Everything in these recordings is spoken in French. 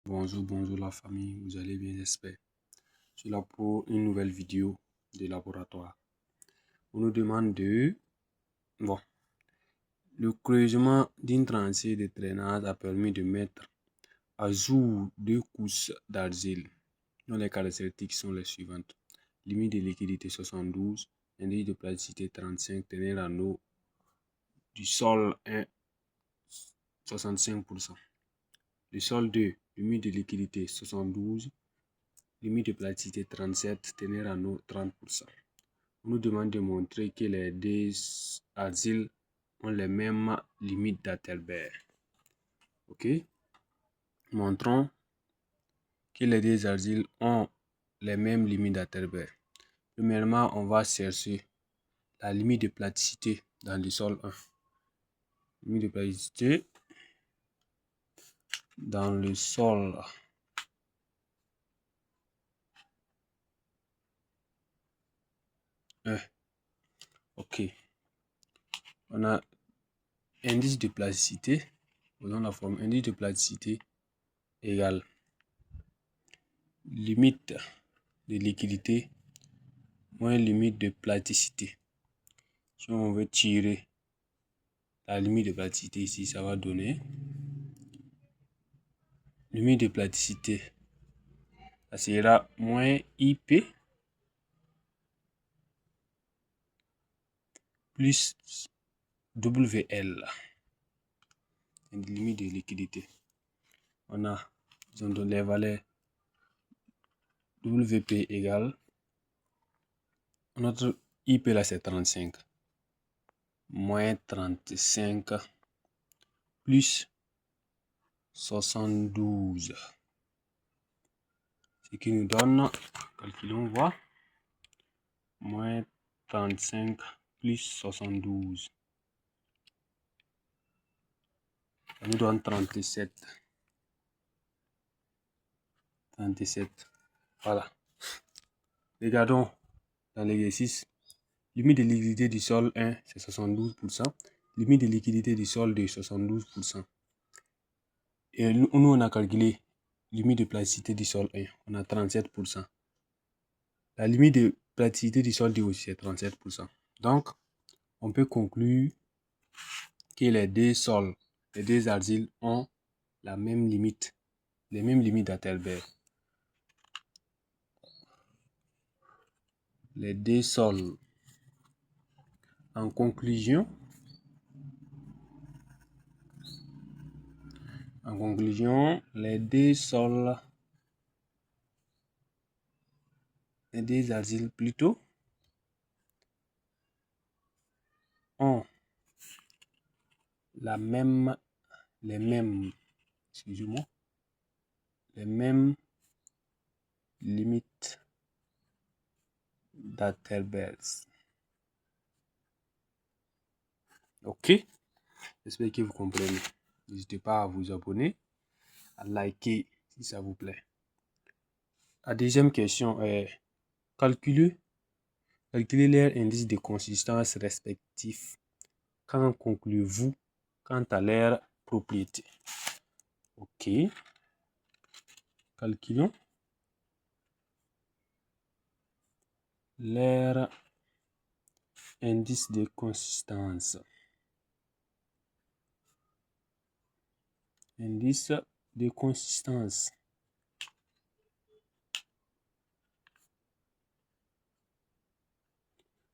Bonjour la famille, vous allez bien, j'espère. Je suis là pour une nouvelle vidéo de laboratoire. On nous demande le creusement d'une tranchée de drainage a permis de mettre à jour deux couches d'argile dont les caractéristiques sont les suivantes. Limite de liquidité 72, indice de plasticité 35, teneur en eau du sol 1, 65%. Le sol 2, limite de liquidité 72, limite de plasticité 37, teneur en eau 30%. On nous demande de montrer que les deux argiles ont les mêmes limites d'Alterbert. Ok? Montrons que les deux argiles ont les mêmes limites d'Alterbert. Premièrement, on va chercher la limite de plasticité dans le sol 1. Limite de plasticité dans le sol 1. Ok. On a indice de plasticité. Faisons la forme indice de plasticité égale limite de liquidité moins limite de plasticité. Si on veut tirer la limite de plasticité ici, ça va donner limite de plasticité. Ça sera moins IP plus WL. Une limite de liquidité. On a les valeurs WP égale. Notre IP là c'est 35. Moins 35 plus 72. Ce qui nous donne, calculons voir, moins 35 plus 72. Ça nous donne 37. 37. Voilà. Regardons dans l'exercice. Limite de liquidité du sol 1, c'est 72%. Limite de liquidité du sol 2, 72%. Et nous, on a calculé limite de plasticité du sol 1. On a 37%. La limite de plasticité du sol 2 aussi, c'est 37%. Donc, on peut conclure que les deux sols, les deux argiles ont la même limite, les mêmes limites d'Alterbert. Les deux sols. En conclusion, les deux sols, les deux argiles plutôt, ont les mêmes limites d'Alterbert. Ok, j'espère que vous comprenez. N'hésitez pas à vous abonner, à liker si ça vous plaît. La deuxième question est calculer leur indice de consistance respectif. Qu'en concluez-vous quant à leur propriété? Ok. Calculons leur indice de consistance. Indice de consistance.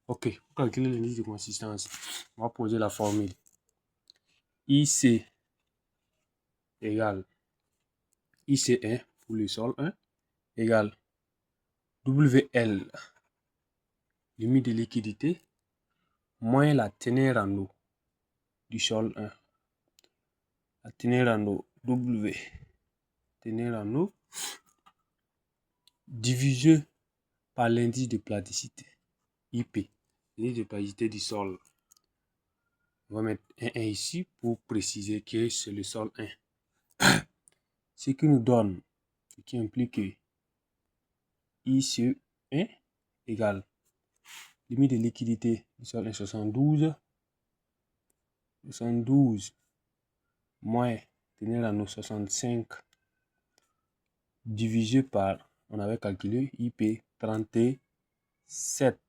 Ok, pour calculer l'indice de consistance, on va poser la formule. IC égale IC1 pour le sol 1 égale WL, limite de liquidité, moins la teneur en eau du sol 1. La teneur en eau W, teneur en eau, divisé par l'indice de plasticité, IP, l'indice de plasticité du sol. On va mettre 1 ici pour préciser que c'est le sol 1. Ce qui nous donne, ce qui implique que ICE1 égale limite de liquidité du sol 1, 72. 72 moins teneur en eau 65 divisé par, on avait calculé IP 37.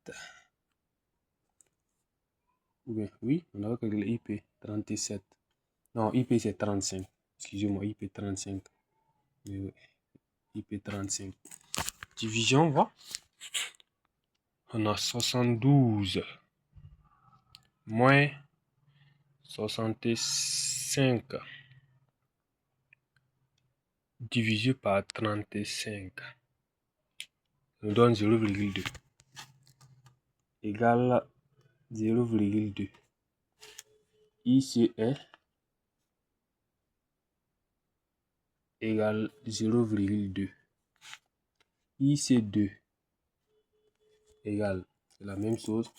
Oui, on avait calculé IP 37. Non, IP c'est 35. Excusez-moi, IP 35. Oui, IP 35. Division, va. On a 72 moins 65 divisé par 35 nous donne 0,2 égale 0,2. IC1 égale 0,2. IC2 égale, c'est la même chose,